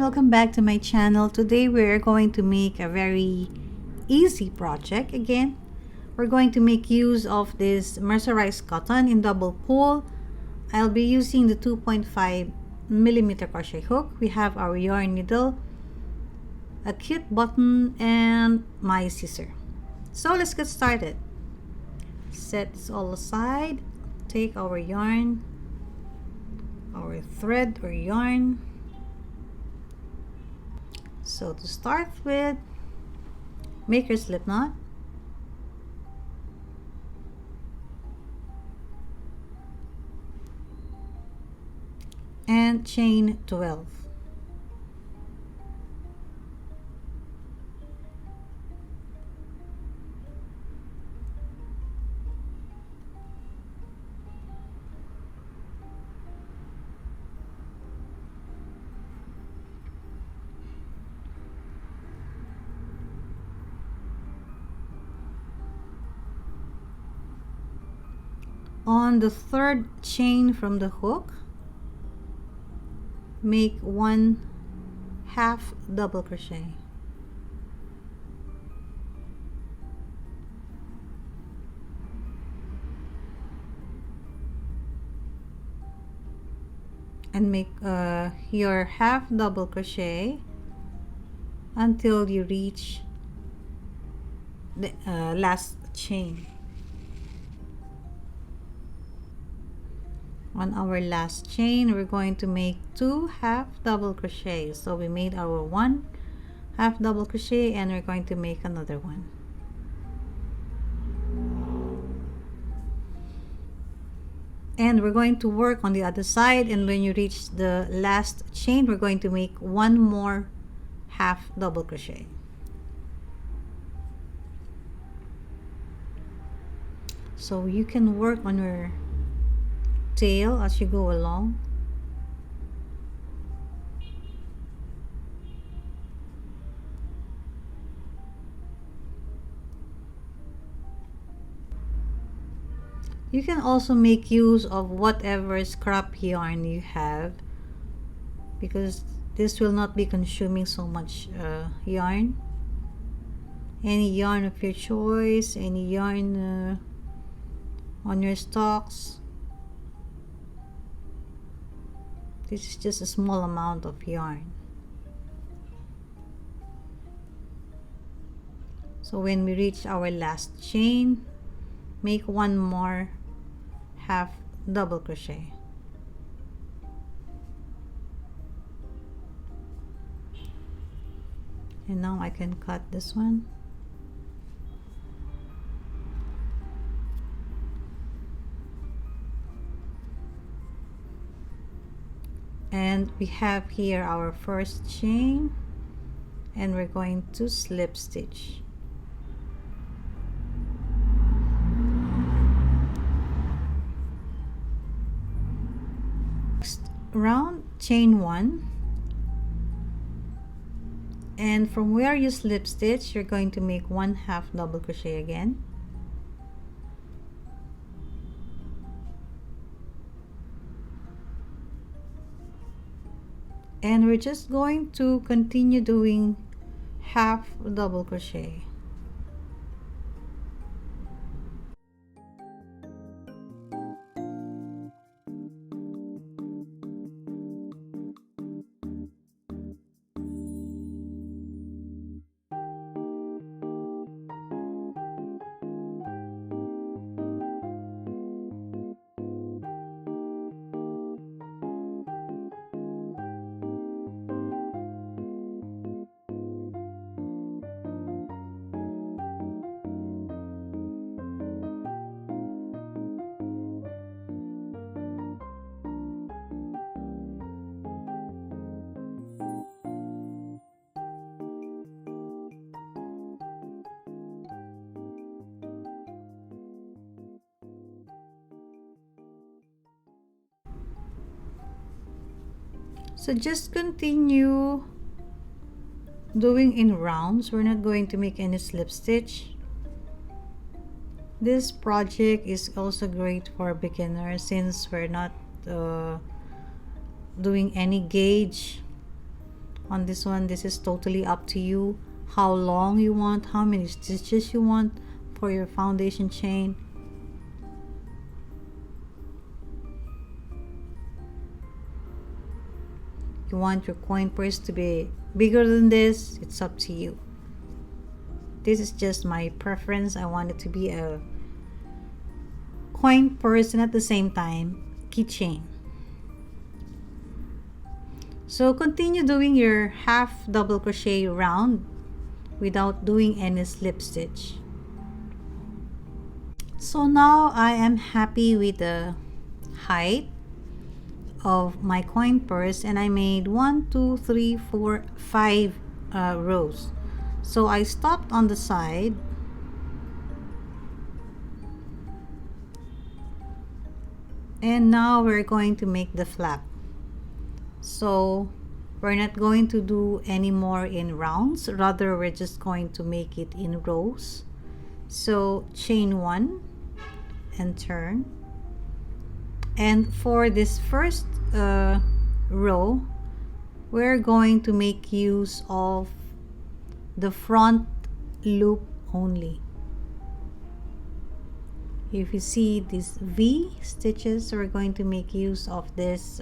welcome back to my channel. Today we're going to make a very easy project. Again, we're going to make use of this mercerized cotton in double pull. I'll be using the 2.5mm crochet hook. We have our yarn needle, a cute button, and my scissor. So let's get started. Set this all aside. Take our yarn, our thread or yarn. So to start with, make your slip knot. And chain 12. On the third chain from the hook, make 1 half double crochet. And make your half double crochet until you reach the last chain. On our last chain, we're going to make 2 half double crochets. So we made our 1 half double crochet and we're going to make another one. And we're going to work on the other side, and when you reach the last chain, we're going to make 1 more half double crochet. So you can work on your tail as you go along. You can also make use of whatever scrap yarn you have, because this will not be consuming so much yarn. Any yarn of your choice, any yarn on your stocks. This is just a small amount of yarn. So when we reach our last chain, make 1 more half double crochet. And now I can cut this one. And we have here our first chain, and we're going to slip stitch. Next round, chain 1, and from where you slip stitch, you're going to make 1 half double crochet again. And we're just going to continue doing half double crochet. So just continue doing in rounds. We're not going to make any slip stitch. This project is also great for beginners since we're not doing any gauge On this one, this is totally up to you, how long you want, how many stitches you want for your foundation chain. You want your coin purse to be bigger than this, it's up to you. This is just my preference. I want it to be a coin purse and at the same time keychain. So continue doing your half double crochet round without doing any slip stitch. So now I am happy with the height of my coin purse, and I made 1 2 3 4 5 rows. So I stopped on the side and now we're going to make the flap. So we're not going to do any more in rounds, rather we're just going to make it in rows. So chain 1 and turn, and for this first row we're going to make use of the front loop only. If you see these V stitches, we're going to make use of this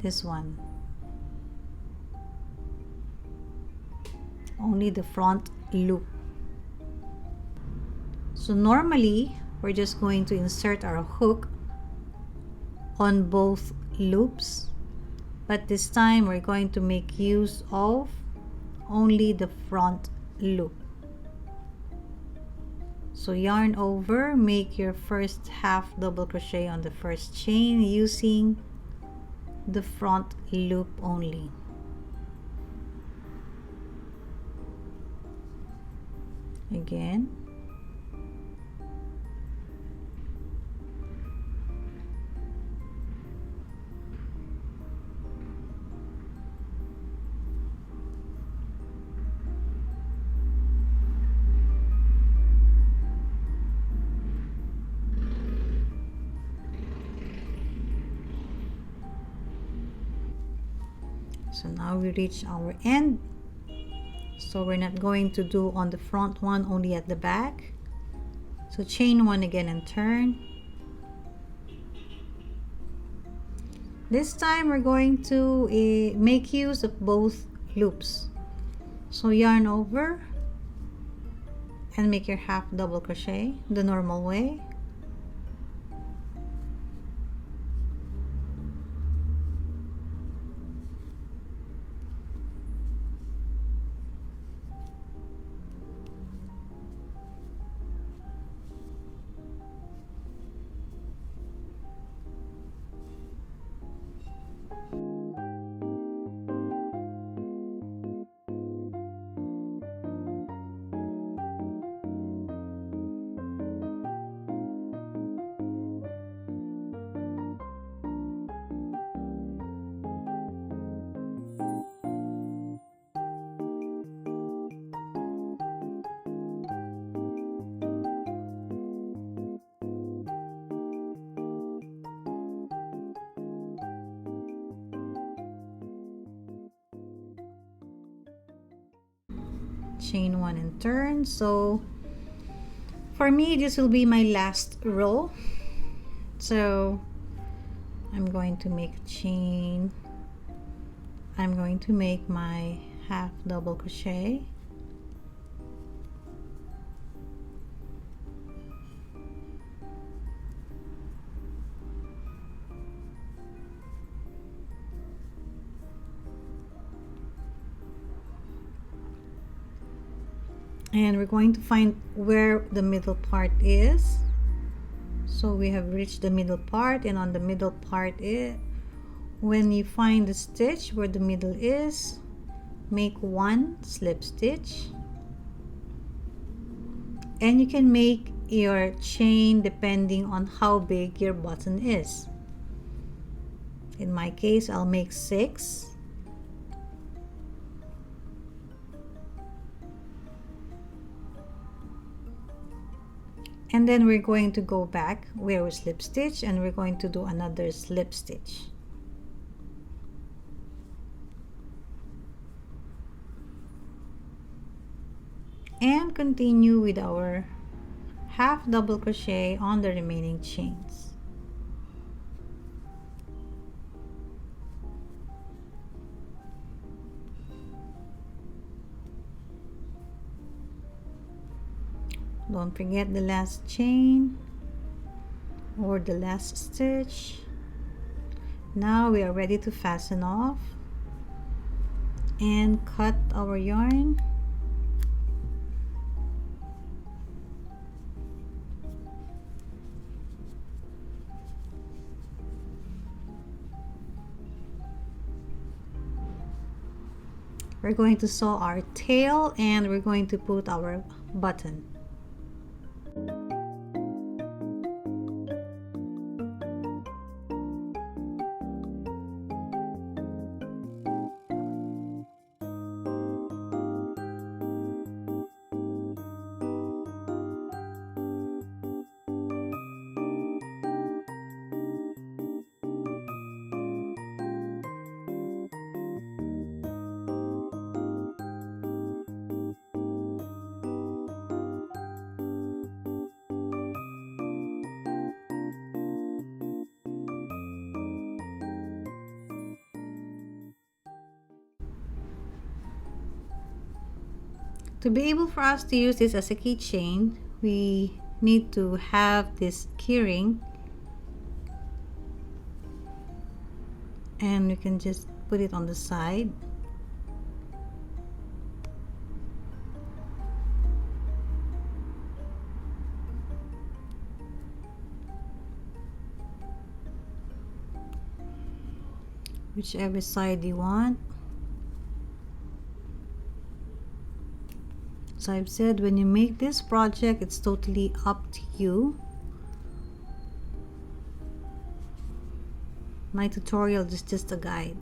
this one, only the front loop. So normally we're just going to insert our hook on both loops, but this time we're going to make use of only the front loop. So yarn over, make your first half double crochet on the first chain using the front loop only. Again, so now we reach our end. So we're not going to do on the front one, only at the back. So chain 1 again and turn. This time we're going to make use of both loops. So yarn over and make your half double crochet the normal way. Chain 1 and turn. So for me this will be my last row, so I'm going to make a chain. I'm going to make my half double crochet, and we're going to find where the middle part is. So we have reached the middle part, and on the middle part, when you find the stitch where the middle is, make 1 slip stitch, and you can make your chain depending on how big your button is. In my case, I'll make 6. And then we're going to go back where we slip stitch, and we're going to do another slip stitch. and continue with our half double crochet on the remaining chains. Don't forget the last chain or the last stitch. Now we are ready to fasten off and cut our yarn. We're going to sew our tail and we're going to put our button. To be able for us to use this as a keychain, we need to have this keyring, and we can just put it on the side. Whichever side you want. So I've said, when you make this project, it's totally up to you. My tutorial is just a guide.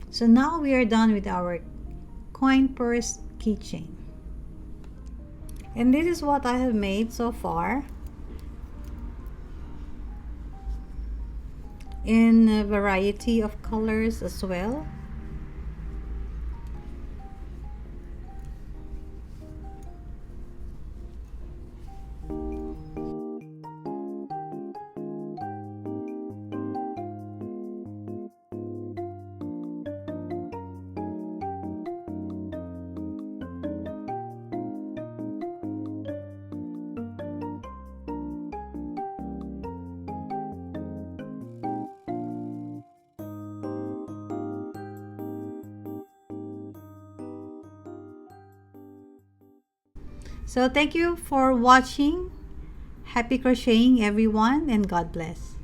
So now we are done with our coin purse keychain. And this is what I have made so far, in a variety of colors as well. So thank you for watching. Happy crocheting everyone, and God bless.